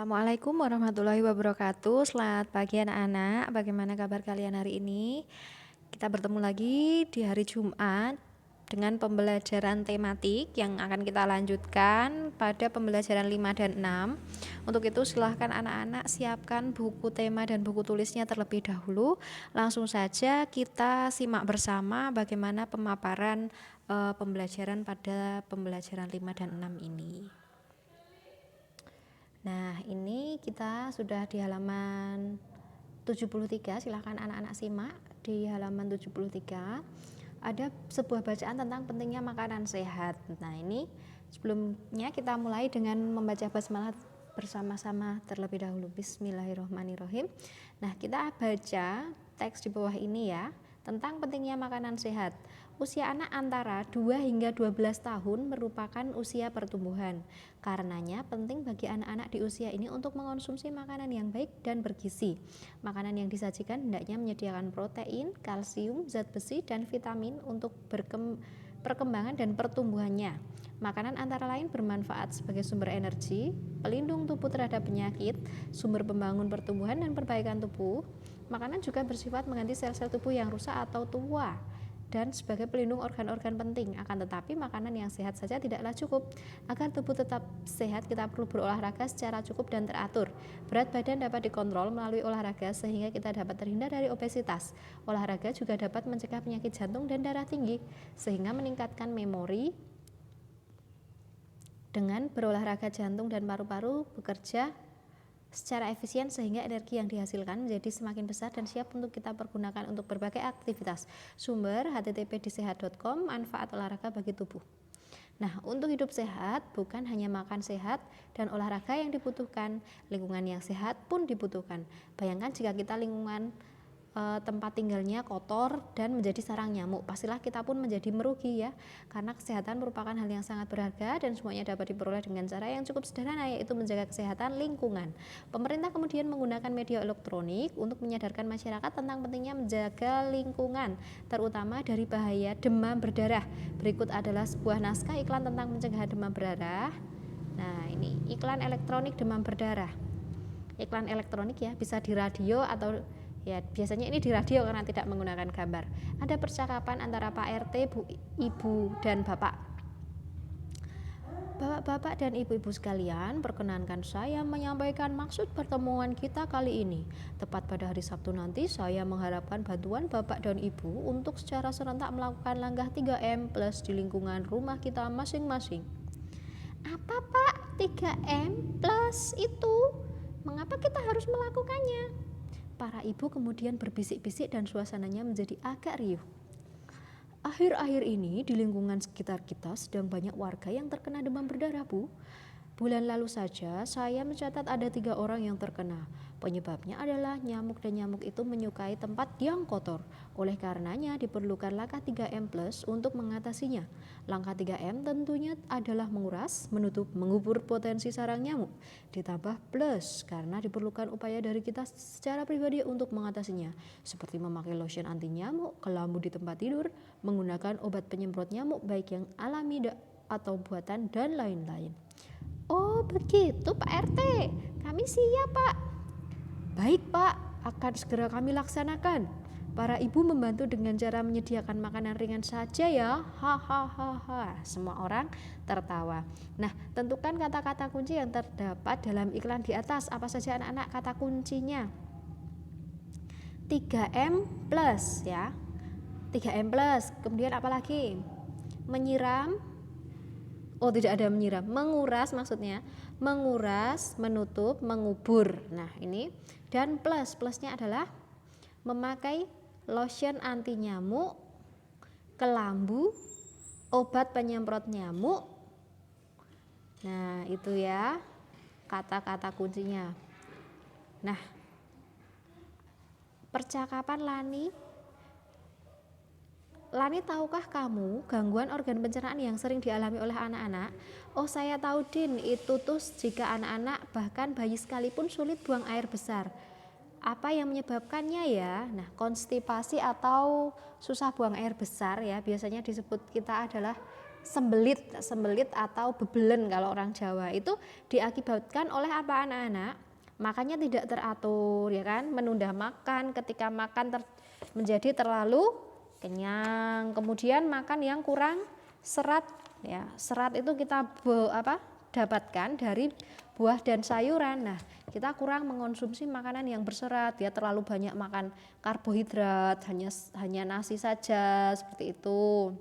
Assalamualaikum warahmatullahi wabarakatuh. Selamat pagi anak-anak. Bagaimana kabar kalian hari ini? Kita bertemu lagi di hari Jumat dengan pembelajaran tematik yang akan kita lanjutkan pada pembelajaran 5 dan 6. Untuk itu silahkan anak-anak siapkan buku tema dan buku tulisnya terlebih dahulu. Langsung saja kita simak bersama bagaimana pemaparan pembelajaran pada pembelajaran 5 dan 6 ini. Nah, ini kita sudah di halaman 73, silahkan anak-anak simak di halaman 73. Ada sebuah bacaan tentang pentingnya makanan sehat. Nah, ini sebelumnya kita mulai dengan membaca basmalah bersama-sama terlebih dahulu. Bismillahirrahmanirrahim. Nah, kita baca teks di bawah ini ya, tentang pentingnya makanan sehat. Usia anak antara 2 hingga 12 tahun merupakan usia pertumbuhan. Karenanya penting bagi anak-anak di usia ini untuk mengonsumsi makanan yang baik dan bergizi. Makanan yang disajikan hendaknya menyediakan protein, kalsium, zat besi, dan vitamin untuk perkembangan dan pertumbuhannya. Makanan antara lain bermanfaat sebagai sumber energi, pelindung tubuh terhadap penyakit, sumber pembangun pertumbuhan dan perbaikan tubuh. Makanan juga bersifat mengganti sel-sel tubuh yang rusak atau tua dan sebagai pelindung organ-organ penting. Akan tetapi makanan yang sehat saja tidaklah cukup. Agar tubuh tetap sehat, kita perlu berolahraga secara cukup dan teratur. Berat badan dapat dikontrol melalui olahraga sehingga kita dapat terhindar dari obesitas. Olahraga juga dapat mencegah penyakit jantung dan darah tinggi sehingga meningkatkan memori. Dengan berolahraga, jantung dan paru-paru bekerja secara efisien sehingga energi yang dihasilkan menjadi semakin besar dan siap untuk kita pergunakan untuk berbagai aktivitas. Sumber http://disehat.com. Manfaat olahraga bagi tubuh. Nah, untuk hidup sehat bukan hanya makan sehat dan olahraga yang dibutuhkan, lingkungan yang sehat pun dibutuhkan. Bayangkan jika kita lingkungan tempat tinggalnya kotor dan menjadi sarang nyamuk, pastilah kita pun menjadi merugi ya, karena kesehatan merupakan hal yang sangat berharga dan semuanya dapat diperoleh dengan cara yang cukup sederhana, yaitu menjaga kesehatan lingkungan. Pemerintah kemudian menggunakan media elektronik untuk menyadarkan masyarakat tentang pentingnya menjaga lingkungan, terutama dari bahaya demam berdarah. Berikut adalah sebuah naskah iklan tentang pencegahan demam berdarah. Nah, ini iklan elektronik demam berdarah. Iklan elektronik ya, bisa di radio atau ya, biasanya ini di radio karena tidak menggunakan gambar. Ada percakapan antara Pak RT, Bu, Ibu, dan Bapak. Bapak-bapak dan ibu-ibu sekalian, perkenankan saya menyampaikan maksud pertemuan kita kali ini. Tepat pada hari Sabtu nanti, saya mengharapkan bantuan Bapak dan Ibu untuk secara serentak melakukan langkah 3M plus di lingkungan rumah kita masing-masing. Apa Pak 3M plus itu? Mengapa kita harus melakukannya? Para ibu kemudian berbisik-bisik dan suasananya menjadi agak riuh. Akhir-akhir ini di lingkungan sekitar kita sedang banyak warga yang terkena demam berdarah, Bu. Bulan lalu saja saya mencatat ada 3 orang yang terkena. Penyebabnya adalah nyamuk dan nyamuk itu menyukai tempat yang kotor. Oleh karenanya diperlukan langkah 3M plus untuk mengatasinya. Langkah 3M tentunya adalah menguras, menutup, mengubur potensi sarang nyamuk. Ditambah plus karena diperlukan upaya dari kita secara pribadi untuk mengatasinya. Seperti memakai lotion anti nyamuk, kelambu di tempat tidur, menggunakan obat penyemprot nyamuk baik yang alami atau buatan dan lain-lain. Oh begitu Pak RT, kami siap Pak. Baik Pak, akan segera kami laksanakan. Para ibu membantu dengan cara menyediakan makanan ringan saja ya. Hahaha. Semua orang tertawa. Nah, tentukan kata-kata kunci yang terdapat dalam iklan di atas. Apa saja anak-anak kata kuncinya? 3M plus ya. 3M plus. Kemudian apa lagi? Menyiram. Oh, tidak ada menyiram, menguras maksudnya, menguras, menutup, mengubur. Nah, ini dan plusnya adalah memakai lotion anti nyamuk, kelambu, obat penyemprot nyamuk. Nah, itu ya kata-kata kuncinya. Nah, percakapan Lani, tahukah kamu gangguan organ pencernaan yang sering dialami oleh anak-anak? Oh, saya tahu Din, itu tuh jika anak-anak bahkan bayi sekalipun sulit buang air besar. Apa yang menyebabkannya ya? Nah, konstipasi atau susah buang air besar ya, biasanya disebut kita adalah sembelit atau bebelen kalau orang Jawa itu diakibatkan oleh apa anak-anak? Makannya tidak teratur ya kan, menunda makan, ketika makan menjadi terlalu kenyang, kemudian makan yang kurang serat ya. Serat itu kita dapatkan dari buah dan sayuran. Nah, kita kurang mengonsumsi makanan yang berserat ya, terlalu banyak makan karbohidrat, hanya nasi saja seperti itu.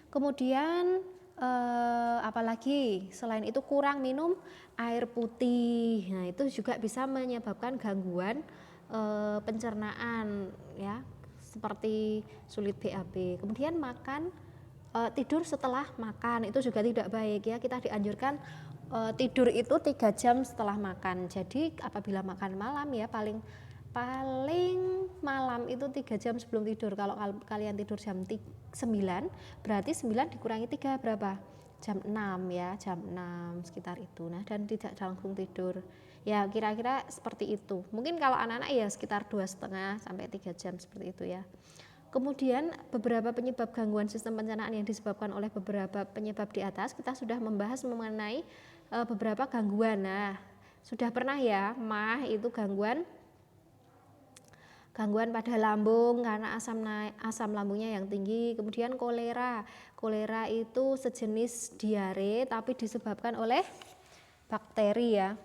Kemudian apalagi selain itu kurang minum air putih. Nah, itu juga bisa menyebabkan gangguan pencernaan ya, seperti sulit BAB. Kemudian tidur setelah makan itu juga tidak baik ya. Kita dianjurkan tidur itu 3 jam setelah makan. Jadi apabila makan malam ya, paling malam itu 3 jam sebelum tidur. Kalau kalian tidur jam 9, berarti 9 dikurangi 3 berapa? Jam 6 ya, jam 6 sekitar itu. Nah, dan tidak langsung tidur. Ya kira-kira seperti itu. Mungkin kalau anak-anak ya sekitar 2,5 sampai 3 jam seperti itu ya. Kemudian beberapa penyebab gangguan sistem pencernaan yang disebabkan oleh beberapa penyebab di atas, kita sudah membahas mengenai beberapa gangguan. Nah, sudah pernah ya, MAH itu gangguan pada lambung karena asam lambungnya yang tinggi. Kemudian kolera itu sejenis diare tapi disebabkan oleh bakteri ya.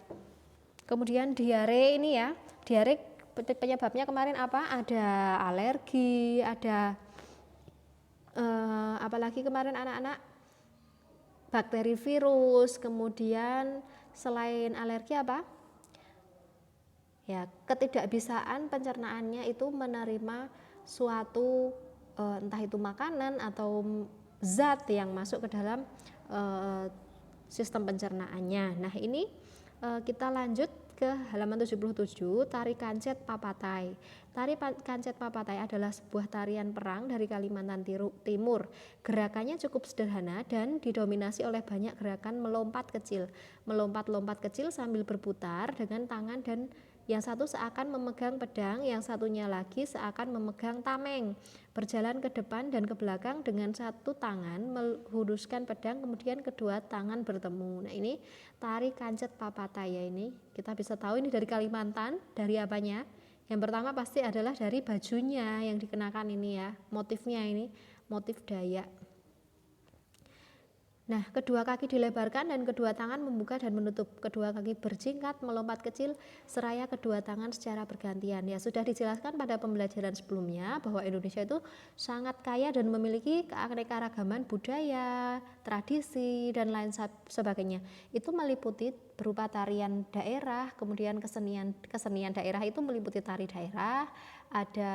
Kemudian diare ini ya, diare penyebabnya kemarin apa? Ada alergi, ada apalagi kemarin anak-anak bakteri, virus. Kemudian selain alergi apa? Ya, ketidakbisaan pencernaannya itu menerima suatu entah itu makanan atau zat yang masuk ke dalam sistem pencernaannya. Nah, ini kita lanjut ke halaman 77, tari kancet papatai. Tari kancet papatai adalah sebuah tarian perang dari Kalimantan Timur. Gerakannya cukup sederhana dan didominasi oleh banyak gerakan melompat kecil sambil berputar dengan tangan, dan yang satu seakan memegang pedang, yang satunya lagi seakan memegang tameng. Berjalan ke depan dan ke belakang dengan satu tangan menghunuskan pedang, kemudian kedua tangan bertemu. Nah, ini tari kancet papatai ya. Ini kita bisa tahu ini dari Kalimantan. Dari apanya? Yang pertama pasti adalah dari bajunya yang dikenakan ini ya. Motifnya ini motif Dayak. Nah, kedua kaki dilebarkan dan kedua tangan membuka dan menutup. Kedua kaki berjingkat, melompat kecil, seraya kedua tangan secara bergantian. Ya, sudah dijelaskan pada pembelajaran sebelumnya bahwa Indonesia itu sangat kaya dan memiliki keanekaragaman budaya, tradisi, dan lain sebagainya. Itu meliputi berupa tarian daerah, kemudian kesenian daerah itu meliputi tari daerah, ada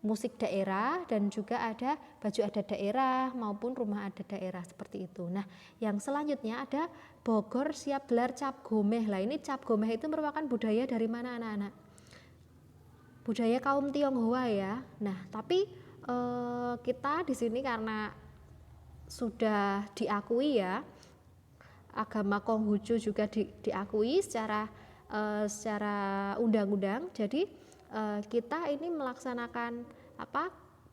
musik daerah, dan juga ada baju adat daerah maupun rumah adat daerah seperti itu. Nah, yang selanjutnya ada Bogor siap gelar cap gomeh. Lah, ini cap gomeh itu merupakan budaya dari mana anak-anak? Budaya kaum Tionghoa ya. Nah, tapi kita di sini karena sudah diakui ya, agama Konghucu juga diakui secara undang-undang. Jadi kita ini melaksanakan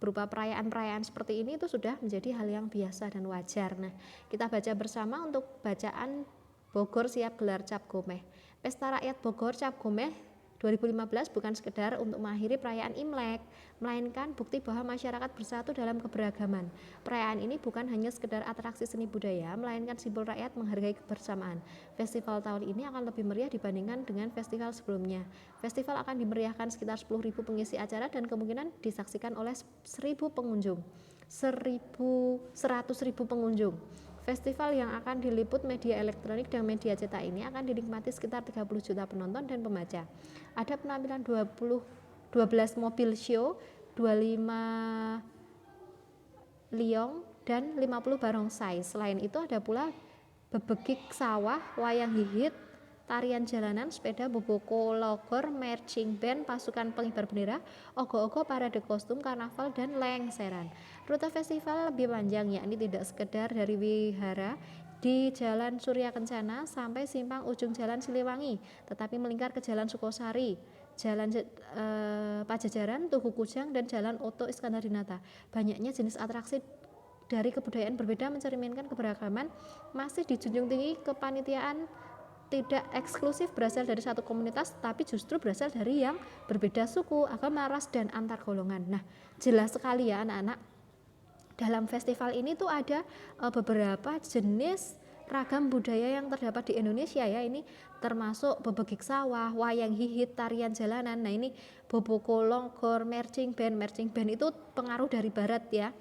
berupa perayaan-perayaan seperti ini itu sudah menjadi hal yang biasa dan wajar. Nah, kita baca bersama untuk bacaan Bogor siap gelar cap gomeh. Pesta rakyat Bogor cap gomeh 2015 bukan sekedar untuk mengakhiri perayaan Imlek, melainkan bukti bahwa masyarakat bersatu dalam keberagaman. Perayaan ini bukan hanya sekedar atraksi seni budaya, melainkan simbol rakyat menghargai kebersamaan. Festival tahun ini akan lebih meriah dibandingkan dengan festival sebelumnya. Festival akan dimeriahkan sekitar 10.000 pengisi acara dan kemungkinan disaksikan oleh 100.000 pengunjung. Festival yang akan diliput media elektronik dan media cetak ini akan dinikmati sekitar 30 juta penonton dan pembaca. Ada penampilan 12 mobil show, 25 liong, dan 50 barongsai. Selain itu ada pula bebegik sawah, wayang hihit, tarian jalanan, sepeda, boboko, logor, marching band, pasukan pengibar bendera, ogo-ogo, parade kostum, karnaval, dan lengseran. Rute festival lebih panjang, yakni tidak sekedar dari Wihara di Jalan Surya Kencana sampai simpang ujung Jalan Siliwangi, tetapi melingkar ke Jalan Sukosari, Jalan Pajajaran, Tugu Kujang, dan Jalan Oto Iskandar Dinata. Banyaknya jenis atraksi dari kebudayaan berbeda mencerminkan keberagaman, masih dijunjung tinggi kepanitiaan tidak eksklusif berasal dari satu komunitas, tapi justru berasal dari yang berbeda suku, agama, ras, dan antar golongan. Nah, jelas sekali ya anak-anak, dalam festival ini tuh ada beberapa jenis ragam budaya yang terdapat di Indonesia ya. Ini termasuk bebegik sawah, wayang hihit, tarian jalanan. Nah ini boboko, longkor, marching band. Marching band itu pengaruh dari barat ya.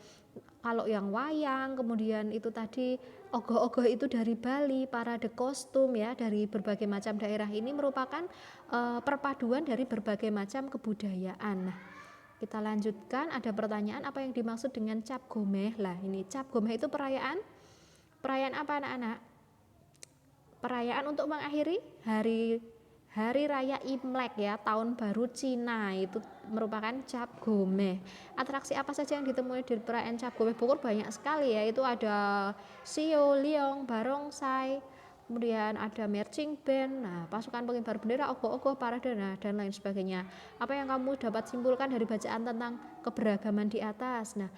Kalau yang wayang, kemudian itu tadi ogoh-ogoh itu dari Bali, parade kostum ya dari berbagai macam daerah. Ini merupakan perpaduan dari berbagai macam kebudayaan. Nah, kita lanjutkan, ada pertanyaan apa yang dimaksud dengan Cap Gomeh. Lah ini Cap Gomeh itu perayaan apa anak-anak? Perayaan untuk mengakhiri hari raya Imlek ya, tahun baru Cina, itu merupakan Cap Gomeh. Atraksi apa saja yang ditemui di perayaan Cap Gomeh Bogor? Banyak sekali ya, itu ada sio, liong, barongsai, kemudian ada marching band, nah pasukan pengibar bendera, ogoh-ogoh, parade, dan lain sebagainya. Apa yang kamu dapat simpulkan dari bacaan tentang keberagaman di atas? Nah,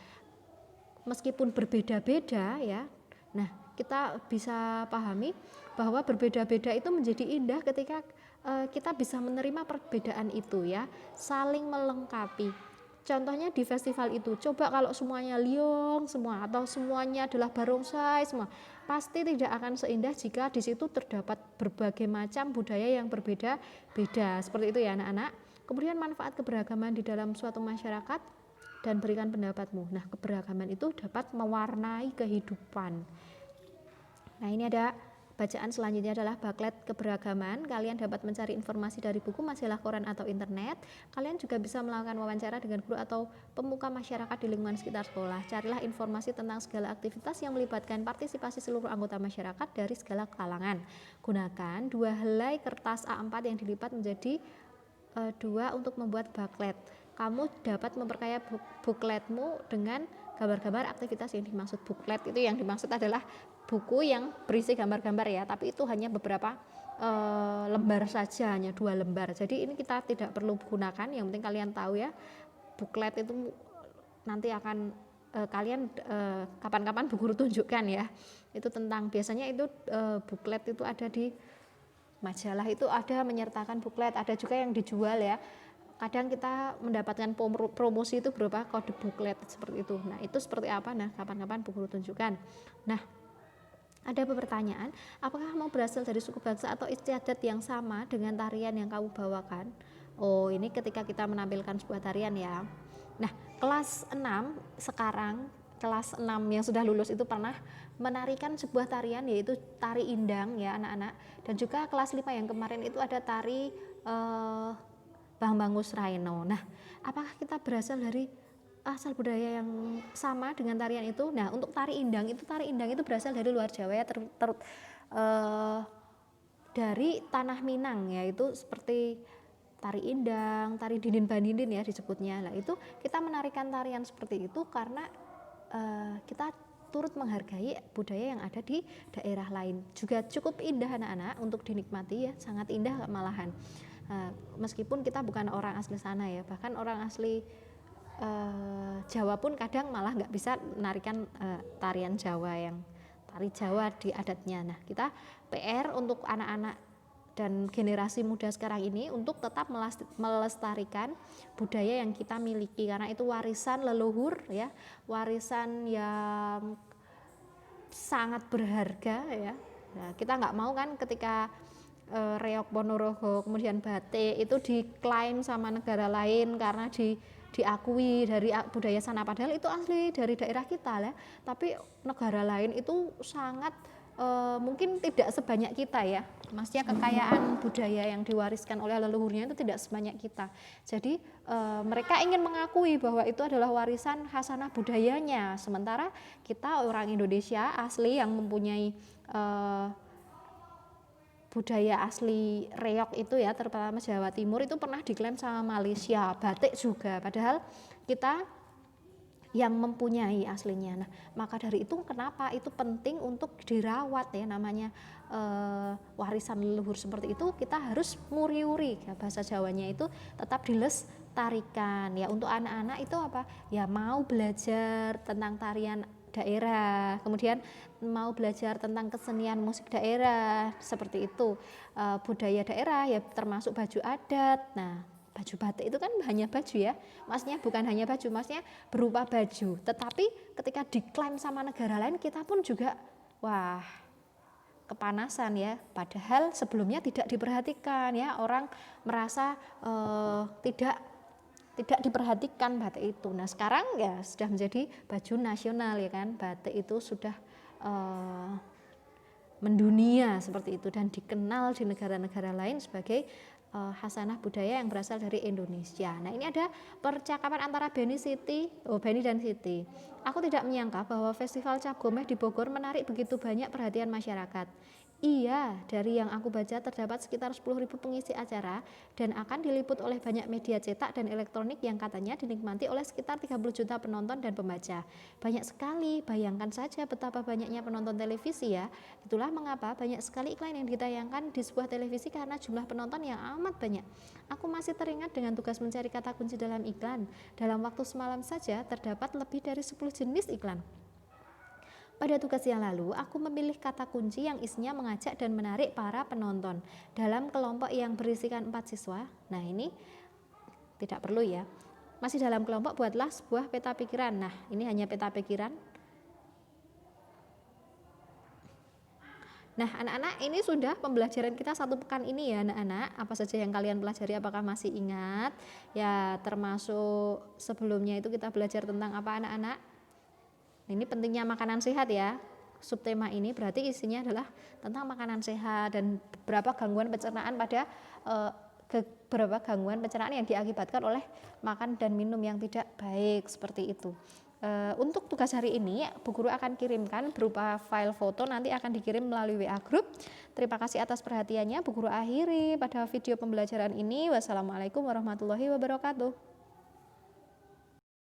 meskipun berbeda-beda ya, nah kita bisa pahami bahwa berbeda-beda itu menjadi indah ketika kita bisa menerima perbedaan itu ya, saling melengkapi. Contohnya di festival itu, coba kalau semuanya liong semua atau semuanya adalah barongsai semua, pasti tidak akan seindah jika di situ terdapat berbagai macam budaya yang berbeda-beda. Seperti itu ya anak-anak. Kemudian manfaat keberagaman di dalam suatu masyarakat dan berikan pendapatmu. Nah, keberagaman itu dapat mewarnai kehidupan. Nah, ini ada bacaan selanjutnya adalah Baklet Keberagaman. Kalian dapat mencari informasi dari buku, majalah, koran, atau internet. Kalian juga bisa melakukan wawancara dengan guru atau pemuka masyarakat di lingkungan sekitar sekolah. Carilah informasi tentang segala aktivitas yang melibatkan partisipasi seluruh anggota masyarakat dari segala kalangan. Gunakan 2 helai kertas A4 yang dilipat menjadi 2 untuk membuat baklet. Kamu dapat memperkaya bukletmu dengan gambar-gambar aktivitas yang dimaksud. Buklet itu yang dimaksud adalah buku yang berisi gambar-gambar ya, tapi itu hanya beberapa lembar saja, hanya 2 lembar. Jadi ini kita tidak perlu gunakan, yang penting kalian tahu ya, buklet itu nanti akan kalian kapan-kapan bu guru tunjukkan ya. Itu tentang, biasanya itu buklet itu ada di majalah, itu ada menyertakan buklet, ada juga yang dijual ya. Kadang kita mendapatkan promosi itu berupa kode buklet seperti itu. Nah, itu seperti apa? Nah, kapan-kapan bu guru tunjukkan. Nah, ada pertanyaan, apakah kamu berasal dari suku bangsa atau istiadat yang sama dengan tarian yang kamu bawakan? Oh, ini ketika kita menampilkan sebuah tarian ya. Nah, kelas 6 sekarang, kelas 6 yang sudah lulus itu pernah menarikan sebuah tarian, yaitu tari indang ya anak-anak. Dan juga kelas 5 yang kemarin itu ada tari Bang Bangus Raino. Nah, apakah kita berasal dari asal budaya yang sama dengan tarian itu? Nah, untuk tari indang itu berasal dari luar Jawa ya, dari tanah Minang, yaitu seperti tari indang, tari dindin bandindin ya disebutnya. Nah, itu kita menarikan tarian seperti itu karena kita turut menghargai budaya yang ada di daerah lain. Juga cukup indah anak-anak untuk dinikmati ya, sangat indah malahan. Meskipun kita bukan orang asli sana ya, bahkan orang asli Jawa pun kadang malah nggak bisa menarikan tarian Jawa, yang tari Jawa di adatnya. Nah, kita PR untuk anak-anak dan generasi muda sekarang ini untuk tetap melestarikan budaya yang kita miliki, karena itu warisan leluhur ya, warisan yang sangat berharga ya. Nah, kita nggak mau kan ketika reok Ponorogo kemudian batik itu diklaim sama negara lain karena diakui dari budaya sana, padahal itu asli dari daerah kita ya, tapi negara lain itu sangat mungkin tidak sebanyak kita ya, maksudnya kekayaan budaya yang diwariskan oleh leluhurnya itu tidak sebanyak kita. Jadi mereka ingin mengakui bahwa itu adalah warisan khasanah budayanya, sementara kita orang Indonesia asli yang mempunyai budaya asli reok itu ya, terutama Jawa Timur itu pernah diklaim sama Malaysia, batik juga, padahal kita yang mempunyai aslinya. Nah, maka dari itu kenapa itu penting untuk dirawat ya, namanya warisan leluhur seperti itu, kita harus nguri-uri ya, bahasa Jawanya itu tetap dilestarikan ya. Untuk anak-anak itu apa? Ya mau belajar tentang tarian daerah, kemudian mau belajar tentang kesenian musik daerah seperti itu, budaya daerah ya termasuk baju adat. Nah, baju batik itu kan hanya baju ya, maksudnya bukan hanya baju, maksudnya berupa baju, tetapi ketika diklaim sama negara lain kita pun juga wah kepanasan ya, padahal sebelumnya tidak diperhatikan ya, orang merasa tidak diperhatikan batik itu. Nah sekarang ya sudah menjadi baju nasional ya kan, batik itu sudah mendunia seperti itu dan dikenal di negara-negara lain sebagai khasanah budaya yang berasal dari Indonesia. Nah ini ada percakapan antara Benny dan Siti. Aku tidak menyangka bahwa festival Cap Gomeh di Bogor menarik begitu banyak perhatian masyarakat. Iya, dari yang aku baca terdapat sekitar 10.000 pengisi acara dan akan diliput oleh banyak media cetak dan elektronik yang katanya dinikmati oleh sekitar 30 juta penonton dan pembaca. Banyak sekali, bayangkan saja betapa banyaknya penonton televisi ya. Itulah mengapa banyak sekali iklan yang ditayangkan di sebuah televisi karena jumlah penonton yang amat banyak. Aku masih teringat dengan tugas mencari kata kunci dalam iklan. Dalam waktu semalam saja terdapat lebih dari 10 jenis iklan. Pada tugas yang lalu, aku memilih kata kunci yang isinya mengajak dan menarik para penonton dalam kelompok yang berisikan 4 siswa. Nah ini tidak perlu ya. Masih dalam kelompok buatlah sebuah peta pikiran. Nah ini hanya peta pikiran. Nah anak-anak ini sudah pembelajaran kita 1 pekan ini ya anak-anak. Apa saja yang kalian pelajari, apakah masih ingat? Ya termasuk sebelumnya itu kita belajar tentang apa anak-anak? Ini pentingnya makanan sehat ya. Subtema ini berarti isinya adalah tentang makanan sehat dan beberapa gangguan pencernaan yang diakibatkan oleh makan dan minum yang tidak baik seperti itu. Untuk tugas hari ini Bu Guru akan kirimkan berupa file foto, nanti akan dikirim melalui WA Group. Terima kasih atas perhatiannya. Bu Guru akhiri pada video pembelajaran ini. Wassalamualaikum warahmatullahi wabarakatuh.